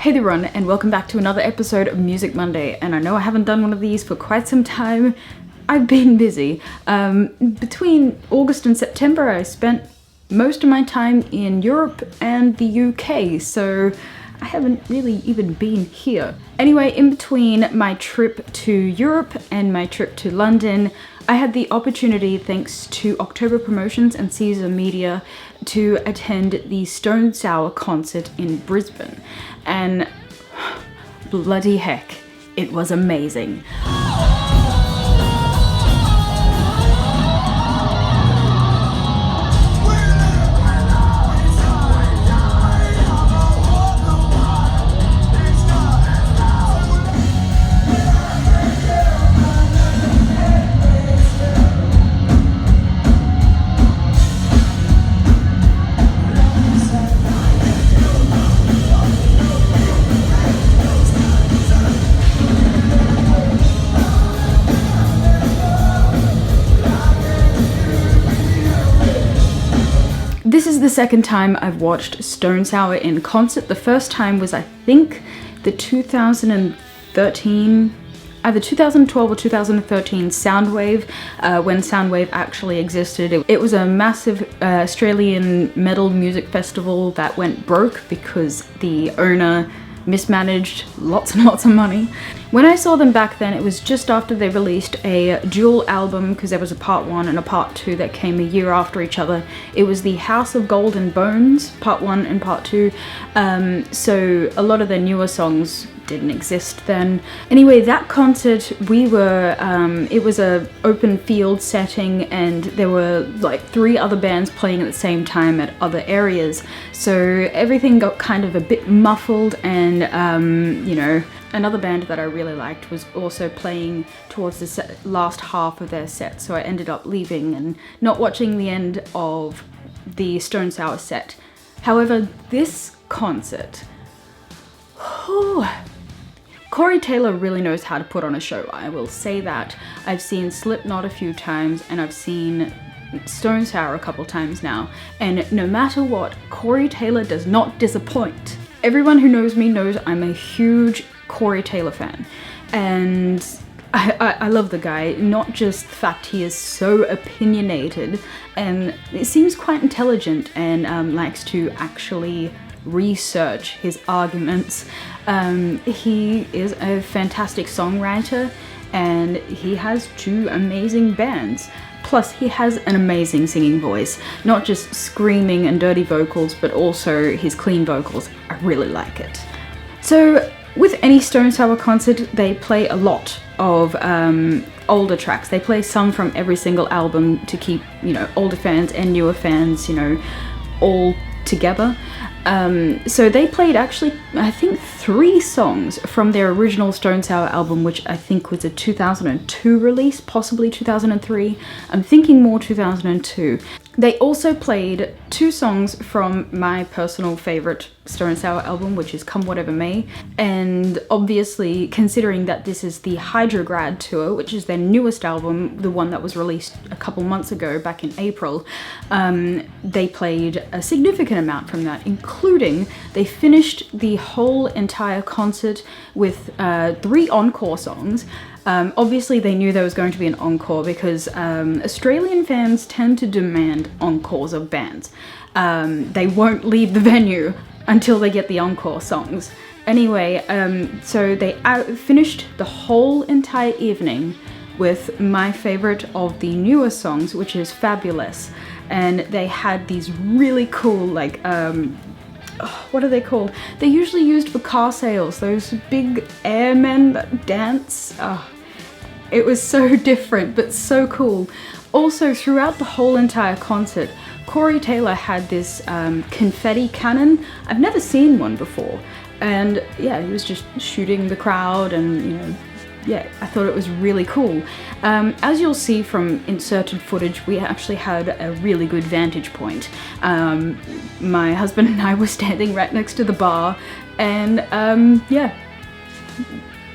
Hey there everyone, and welcome back to another episode of Music Monday. And I know I haven't done one of these for quite some time. I've been busy. Between August and September I spent most of my time in Europe and the UK, so I haven't really even been here. Anyway, in between my trip to Europe and my trip to London, I had the opportunity, thanks to October Promotions and Caesar Media, to attend the Stone Sour concert in Brisbane. And bloody heck, it was amazing. This is the second time I've watched Stone Sour in concert. The first time was, I think, the 2013, either 2012 or 2013 Soundwave, when Soundwave actually existed. It was a massive Australian metal music festival that went broke because the owner mismanaged lots and lots of money. When I saw them back then, it was just after they released a dual album, because there was a part 1 and a part 2 that came a year after each other. It was the House of Gold and Bones, part 1 and part 2. So a lot of their newer songs didn't exist then. Anyway, that concert, we were, it was a open field setting and there were like 3 other bands playing at the same time at other areas. So everything got kind of a bit muffled, and you know, another band that I really liked was also playing towards the last half of their set, so I ended up leaving and not watching the end of the Stone Sour set. However, this concert, Corey Taylor really knows how to put on a show, I will say that. I've seen Slipknot a few times and I've seen Stone Sour a couple times now, and no matter what, Corey Taylor does not disappoint. Everyone who knows me knows I'm a huge Corey Taylor fan, and I love the guy. Not just the fact he is so opinionated, and it seems quite intelligent, and likes to actually research his arguments. He is a fantastic songwriter, and he has 2 amazing bands. Plus, he has an amazing singing voice. Not just screaming and dirty vocals, but also his clean vocals. I really like it. So, with any Stone Sour concert, they play a lot of older tracks. They play some from every single album to keep, you know, older fans and newer fans, you know, all together. So they played actually, I think, 3 songs from their original Stone Sour album, which I think was a 2002 release, possibly 2003. I'm thinking more 2002. They also played 2 songs from my personal favourite Stone Sour album, which is Come Whatever May. And obviously, considering that this is the Hydrograd tour, which is their newest album, the one that was released a couple months ago, back in April, they played a significant amount from that, including they finished the whole entire concert with 3 encore songs. Obviously they knew there was going to be an encore because Australian fans tend to demand encores of bands. They won't leave the venue until they get the encore songs. Anyway, so they finished the whole entire evening with my favorite of the newer songs, which is Fabulous. And they had these really cool, like, what are they called? They're usually used for car sales, those big airmen that dance. It was so different, but so cool. Also, throughout the whole entire concert, Corey Taylor had this confetti cannon. I've never seen one before. And yeah, he was just shooting the crowd, and, you know, yeah, I thought it was really cool. As you'll see from inserted footage, we actually had a really good vantage point. My husband and I were standing right next to the bar, and yeah,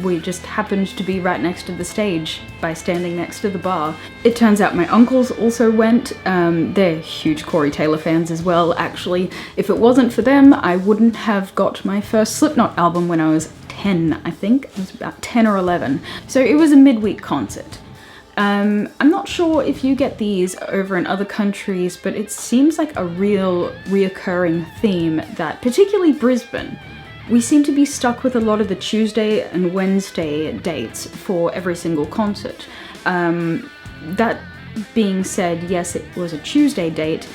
we just happened to be right next to the stage by standing next to the bar. It turns out my uncles also went. They're huge Corey Taylor fans as well, actually. If it wasn't for them, I wouldn't have got my first Slipknot album when I was 10, I think. I was about 10 or 11. So it was a midweek concert. I'm not sure if you get these over in other countries, but it seems like a real reoccurring theme that, particularly Brisbane, we seem to be stuck with a lot of the Tuesday and Wednesday dates for every single concert. That being said, yes, it was a Tuesday date.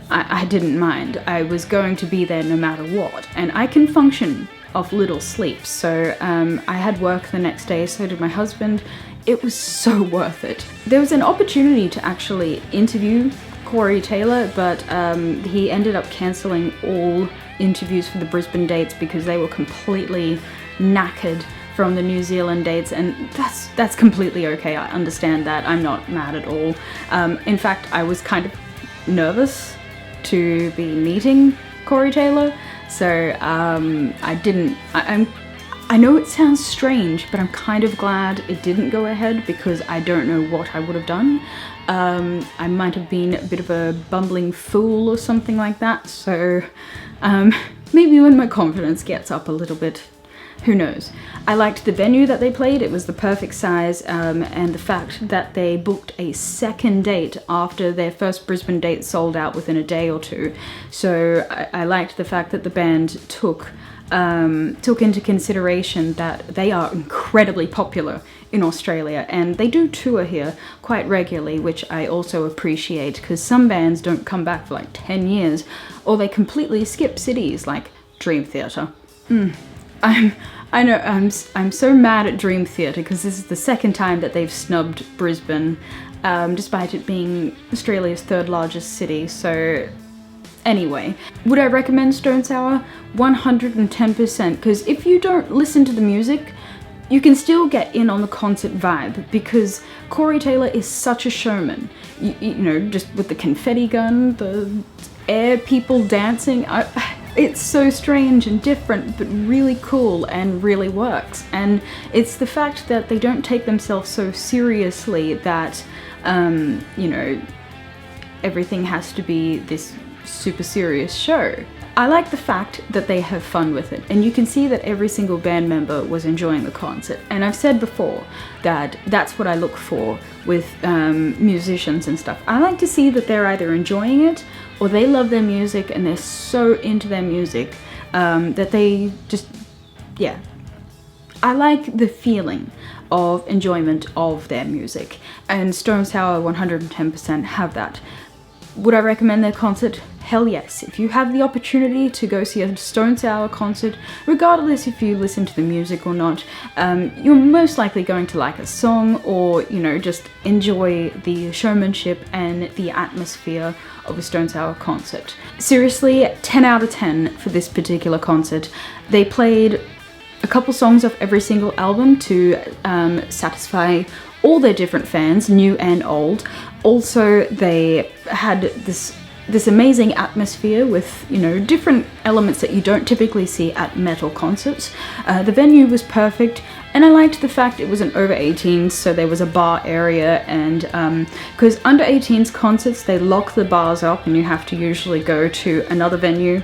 I didn't mind. I was going to be there no matter what, and I can function off little sleep. So I had work the next day, so did my husband. It was so worth it. There was an opportunity to actually interview Corey Taylor, but he ended up cancelling all interviews for the Brisbane dates because they were completely knackered from the New Zealand dates, and that's completely okay. I understand that. I'm not mad at all. In fact, I was kind of nervous to be meeting Corey Taylor, so I know it sounds strange, but I'm kind of glad it didn't go ahead because I don't know what I would have done. I might have been a bit of a bumbling fool or something like that, so maybe when my confidence gets up a little bit, who knows. I liked the venue that they played. It was the perfect size, and the fact that they booked a second date after their first Brisbane date sold out within a day or two. So I liked the fact that the band took into consideration that they are incredibly popular in Australia, and they do tour here quite regularly, which I also appreciate, because some bands don't come back for like 10 years, or they completely skip cities like Dream Theatre. I know I'm so mad at Dream Theatre because this is the second time that they've snubbed Brisbane, despite it being Australia's third largest city. So anyway, would I recommend Stone Sour? 110%, because if you don't listen to the music, you can still get in on the concert vibe, because Corey Taylor is such a showman. You know, just with the confetti gun, the air people dancing, it's so strange and different, but really cool and really works. And it's the fact that they don't take themselves so seriously that, you know, everything has to be this super serious show. I like the fact that they have fun with it, and you can see that every single band member was enjoying the concert. And I've said before that that's what I look for with musicians and stuff. I like to see that they're either enjoying it or they love their music and they're so into their music that they just, yeah. I like the feeling of enjoyment of their music, and Stone Sour 110% have that. Would I recommend their concert? Hell yes. If you have the opportunity to go see a Stone Sour concert, regardless if you listen to the music or not, you're most likely going to like a song, or, you know, just enjoy the showmanship and the atmosphere of a Stone Sour concert. Seriously, 10 out of 10 for this particular concert. They played a couple songs off every single album to satisfy all their different fans, new and old. Also, they had this amazing atmosphere with, you know, different elements that you don't typically see at metal concerts. The venue was perfect, and I liked the fact it was an over 18s, so there was a bar area, and because under 18s concerts, they lock the bars up and you have to usually go to another venue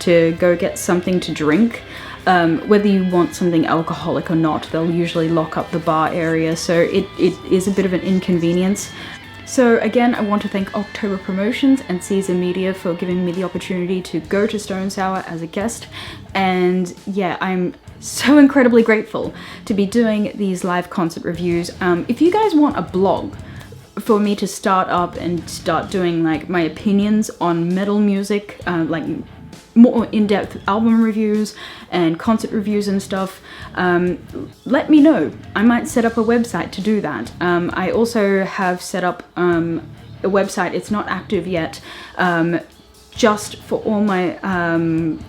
to go get something to drink. Whether you want something alcoholic or not, they'll usually lock up the bar area, so it is a bit of an inconvenience. So again, I want to thank October Promotions and Caesar Media for giving me the opportunity to go to Stone Sour as a guest, and yeah, I'm so incredibly grateful to be doing these live concert reviews. If you guys want a blog for me to start up and start doing like my opinions on metal music, like more in-depth album reviews and concert reviews and stuff, let me know. I might set up a website to do that. I also have set up a website, it's not active yet, just for all my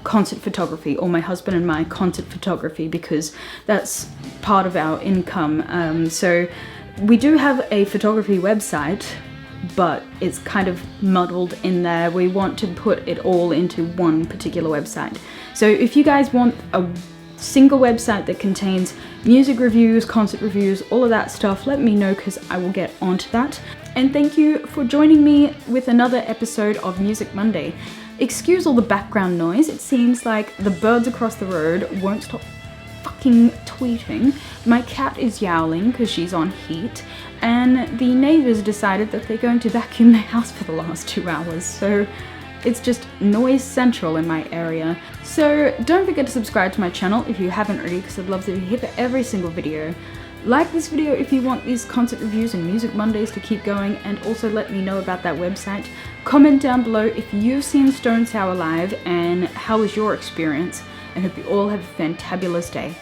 concert photography, or my husband and my concert photography, because that's part of our income. So we do have a photography website, but it's kind of muddled in there. We want to put it all into one particular website. So if you guys want a single website that contains music reviews, concert reviews, all of that stuff, let me know because I will get onto that. And thank you for joining me with another episode of Music Monday. Excuse all the background noise, it seems like the birds across the road won't stop fucking tweeting. My cat is yowling because she's on heat, and the neighbors decided that they're going to vacuum their house for the last 2 hours, so it's just noise central in my area. So don't forget to subscribe to my channel if you haven't already, because I'd love to be here for every single video. Like this video if you want these concert reviews and Music Mondays to keep going, and also let me know about that website. Comment down below if you've seen Stone Sour live and how was your experience, and hope you all have a fantabulous day.